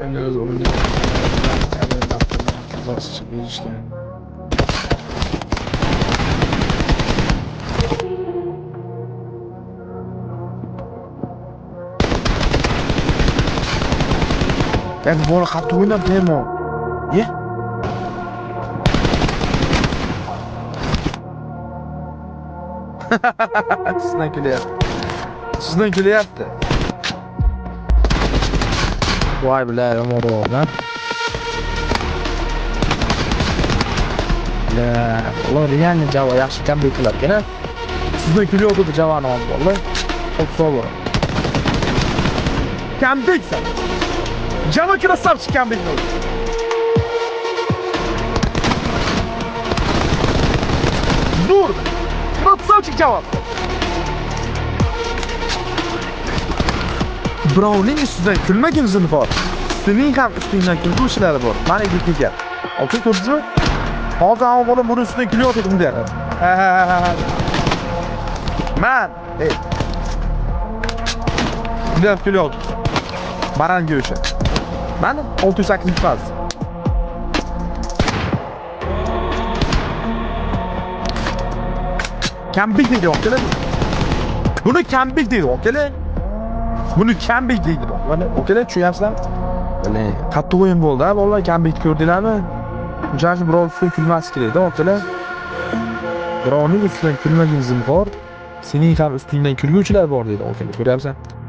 Ben öz oyunu nasıl çıkıyor işte. Ben bu katı oynam demo. Ye? Sizden gülyapti. Sizden gülyapti. Vay bilader umar lan. La, ular yani Java yaxshi kompyuterlar kerak. Sizdan kulyapti Java'ni olib vallahi. Çok sağ olun. Kompyuter. Java красавчик kompyuter. Dur. Красавчик Java. Birovning ustidan kulmagin zinhor. Sening ham ustingdan kulguvchilari bor. Mana yigitga. Oltin ko'rdingizmi? Hozir ham bola buni ustidan kulyapti bunday. Man, ey. Bunday kulyapti. Baran go'shi. Mana 608 faz. Kambik deydi okalar. Buni kambik deydi okalar. Buni kambik deydi. Mana okalar tushunyapsizlarmi? Mana qattiq o'yin bo'ldi, ha, vallahi kambik ko'rdinglarmi? Unchalik birov ustidan kulmas kerak-da okalar. Birovning ustidan kulmagin zinhor. Sening ham ustingdan kulguvchilar bor deydi okalar. Ko'ryapsan?